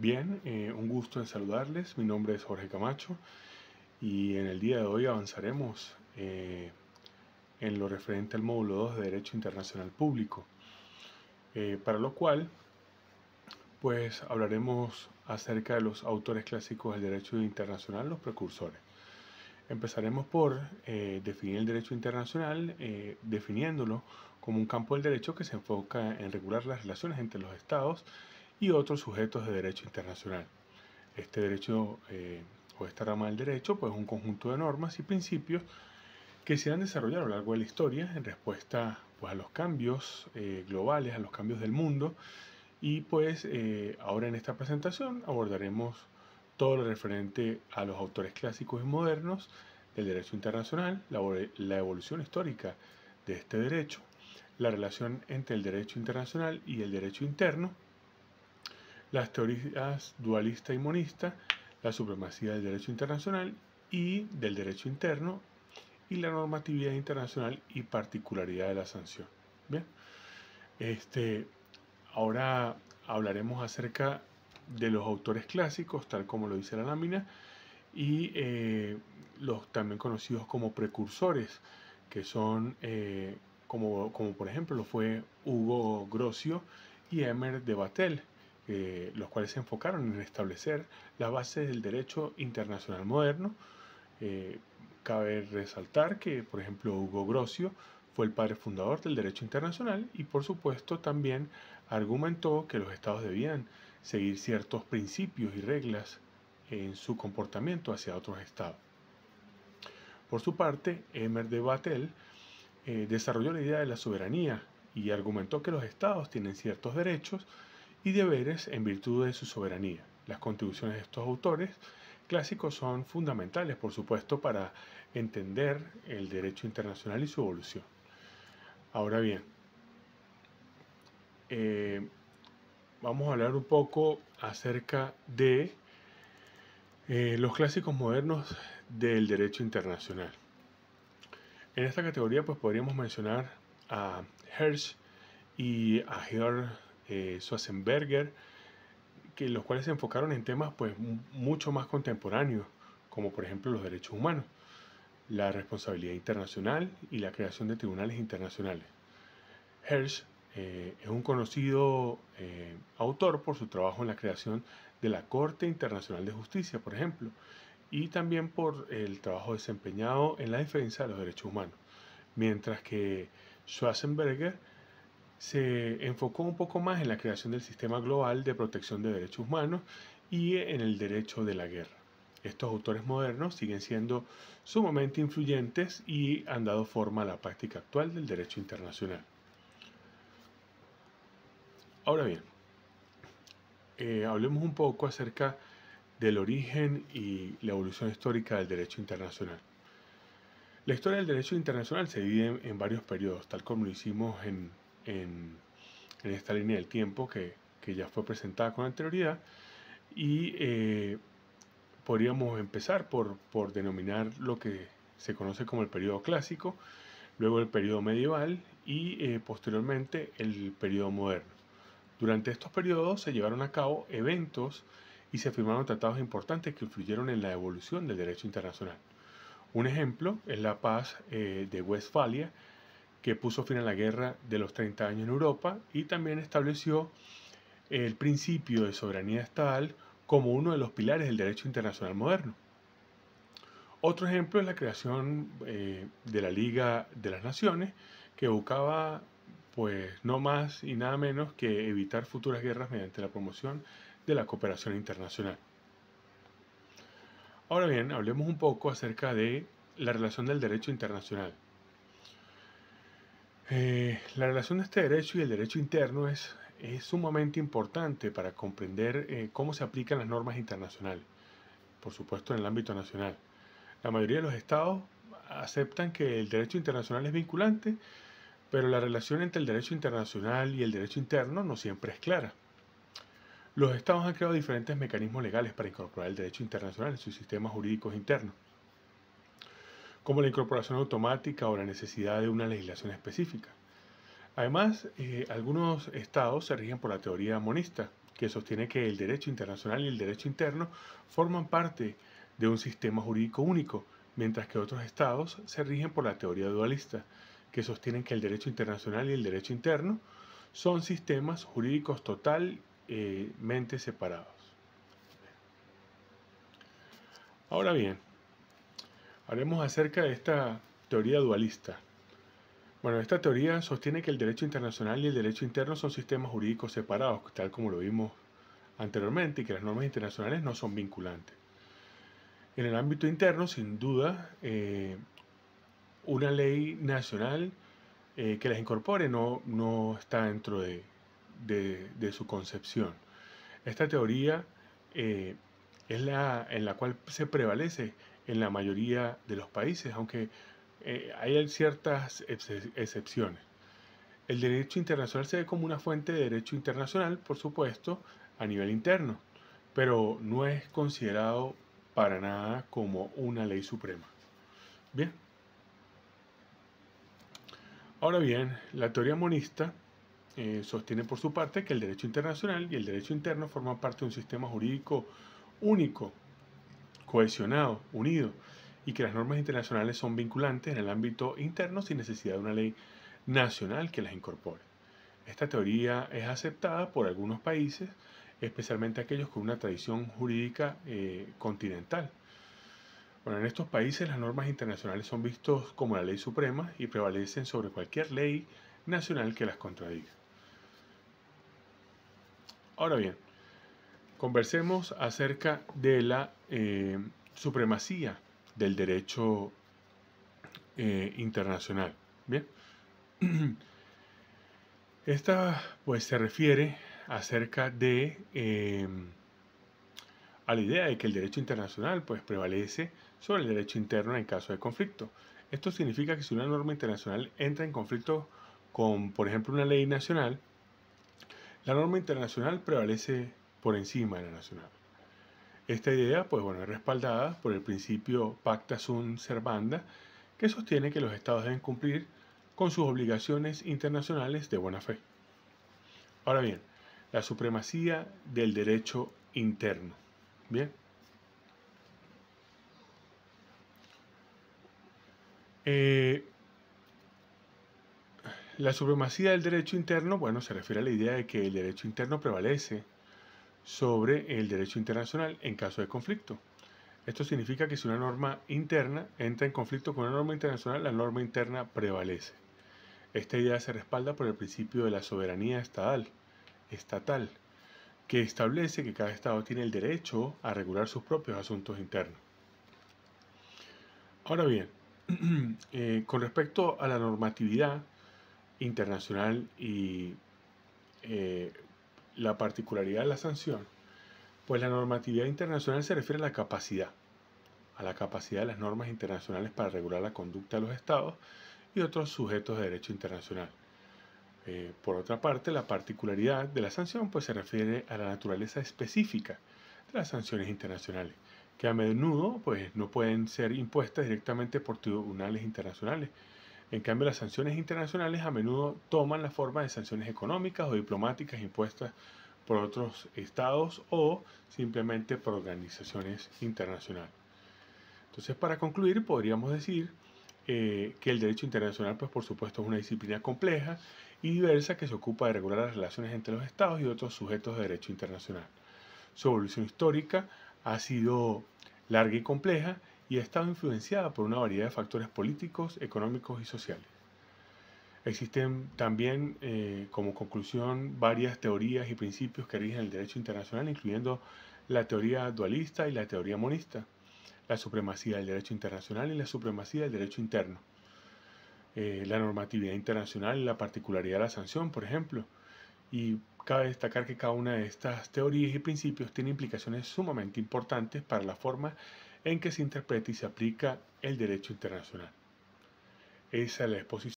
Bien, un gusto en saludarles. Mi nombre es Jorge Camacho y en el día de hoy avanzaremos en lo referente al módulo 2 de Derecho Internacional Público, para lo cual pues hablaremos acerca de los autores clásicos del derecho internacional, los precursores. Empezaremos por definir el derecho internacional, definiéndolo como un campo del derecho que se enfoca en regular las relaciones entre los estados y otros sujetos de derecho internacional. Este derecho o esta rama del derecho pues es un conjunto de normas y principios que se han desarrollado a lo largo de la historia en respuesta pues, a los cambios globales, a los cambios del mundo, y pues ahora en esta presentación abordaremos todo lo referente a los autores clásicos y modernos del derecho internacional, la evolución histórica de este derecho, la relación entre el derecho internacional y el derecho interno, las teorías dualista y monista, la supremacía del derecho internacional y del derecho interno, y la normatividad internacional y particularidad de la sanción. Bien, ahora hablaremos acerca de los autores clásicos, tal como lo dice la lámina, y los también conocidos como precursores, que son como por ejemplo lo fue Hugo Grocio y Emer de Vattel, los cuales se enfocaron en establecer las bases del derecho internacional moderno. Cabe resaltar que, por ejemplo, Hugo Grocio fue el padre fundador del derecho internacional y, por supuesto, también argumentó que los estados debían seguir ciertos principios y reglas en su comportamiento hacia otros estados. Por su parte, Emer de Vattel desarrolló la idea de la soberanía y argumentó que los estados tienen ciertos derechos y deberes en virtud de su soberanía. Las contribuciones de estos autores clásicos son fundamentales, por supuesto, para entender el derecho internacional y su evolución. Ahora bien, vamos a hablar un poco acerca de los clásicos modernos del derecho internacional. En esta categoría pues podríamos mencionar a Hirsch y a Georg Schwarzenberger, los cuales se enfocaron en temas pues mucho más contemporáneos, como por ejemplo los derechos humanos, la responsabilidad internacional y la creación de tribunales internacionales. Hirsch es un conocido autor por su trabajo en la creación de la Corte Internacional de Justicia, por ejemplo, y también por el trabajo desempeñado en la defensa de los derechos humanos, mientras que Schwarzenberger se enfocó un poco más en la creación del sistema global de protección de derechos humanos y en el derecho de la guerra. Estos autores modernos siguen siendo sumamente influyentes y han dado forma a la práctica actual del derecho internacional. Ahora bien, hablemos un poco acerca del origen y la evolución histórica del derecho internacional. La historia del derecho internacional se divide en varios periodos, tal como lo hicimos en esta línea del tiempo que ya fue presentada con anterioridad, y podríamos empezar por denominar lo que se conoce como el periodo clásico, luego el periodo medieval y posteriormente el periodo moderno. Durante estos periodos se llevaron a cabo eventos y se firmaron tratados importantes que influyeron en la evolución del derecho internacional. Un ejemplo es la paz de Westfalia, que puso fin a la guerra de los 30 años en Europa y también estableció el principio de soberanía estatal como uno de los pilares del derecho internacional moderno. Otro ejemplo es la creación de la Liga de las Naciones, que buscaba pues no más y nada menos que evitar futuras guerras mediante la promoción de la cooperación internacional. Ahora bien, hablemos un poco acerca de la relación del derecho internacional. La relación de este derecho y el derecho interno es sumamente importante para comprender cómo se aplican las normas internacionales, por supuesto en el ámbito nacional. La mayoría de los estados aceptan que el derecho internacional es vinculante, pero la relación entre el derecho internacional y el derecho interno no siempre es clara. Los estados han creado diferentes mecanismos legales para incorporar el derecho internacional en sus sistemas jurídicos internos, como la incorporación automática o la necesidad de una legislación específica. Además, algunos estados se rigen por la teoría monista, que sostiene que el derecho internacional y el derecho interno forman parte de un sistema jurídico único, mientras que otros estados se rigen por la teoría dualista, que sostienen que el derecho internacional y el derecho interno son sistemas jurídicos totalmente separados. Ahora bien, hablemos acerca de esta teoría dualista. Bueno, esta teoría sostiene que el derecho internacional y el derecho interno son sistemas jurídicos separados, tal como lo vimos anteriormente, y que las normas internacionales no son vinculantes. En el ámbito interno, sin duda, una ley nacional que las incorpore no está dentro de su concepción. Esta teoría es la en la cual se prevalece en la mayoría de los países, aunque hay ciertas excepciones. El derecho internacional se ve como una fuente de derecho internacional, por supuesto, a nivel interno, pero no es considerado para nada como una ley suprema. Bien. Ahora bien, la teoría monista sostiene por su parte que el derecho internacional y el derecho interno forman parte de un sistema jurídico único, cohesionado, unido, y que las normas internacionales son vinculantes en el ámbito interno sin necesidad de una ley nacional que las incorpore. Esta teoría es aceptada por algunos países, especialmente aquellos con una tradición jurídica continental. Bueno, en estos países las normas internacionales son vistas como la ley suprema y prevalecen sobre cualquier ley nacional que las contradiga. Ahora bien, conversemos acerca de la supremacía del derecho internacional. Bien, esta pues se refiere acerca de a la idea de que el derecho internacional pues prevalece sobre el derecho interno en caso de conflicto. Esto significa que si una norma internacional entra en conflicto con, por ejemplo, una ley nacional, la norma internacional prevalece por encima de la nacional. Esta idea, pues bueno, es respaldada por el principio pacta sunt servanda, que sostiene que los estados deben cumplir con sus obligaciones internacionales de buena fe. Ahora bien, la supremacía del derecho interno. Bien. La supremacía del derecho interno, bueno, se refiere a la idea de que el derecho interno prevalece sobre el derecho internacional en caso de conflicto. Esto significa que si una norma interna entra en conflicto con una norma internacional, la norma interna prevalece. Esta idea se respalda por el principio de la soberanía estatal, que establece que cada estado tiene el derecho a regular sus propios asuntos internos. Ahora bien, con respecto a la normatividad internacional y la particularidad de la sanción, pues la normatividad internacional se refiere a la capacidad de las normas internacionales para regular la conducta de los estados y otros sujetos de derecho internacional. Por otra parte, la particularidad de la sanción pues se refiere a la naturaleza específica de las sanciones internacionales, que a menudo pues no pueden ser impuestas directamente por tribunales internacionales. En cambio, las sanciones internacionales a menudo toman la forma de sanciones económicas o diplomáticas impuestas por otros estados o simplemente por organizaciones internacionales. Entonces, para concluir, podríamos decir que el derecho internacional, pues por supuesto, es una disciplina compleja y diversa que se ocupa de regular las relaciones entre los estados y otros sujetos de derecho internacional. Su evolución histórica ha sido larga y compleja y ha estado influenciada por una variedad de factores políticos, económicos y sociales. Existen también, como conclusión, varias teorías y principios que rigen el derecho internacional, incluyendo la teoría dualista y la teoría monista, la supremacía del derecho internacional y la supremacía del derecho interno, la normatividad internacional y la particularidad de la sanción, por ejemplo. Y cabe destacar que cada una de estas teorías y principios tiene implicaciones sumamente importantes para la forma en que se interpreta y se aplica el derecho internacional. Esa es la exposición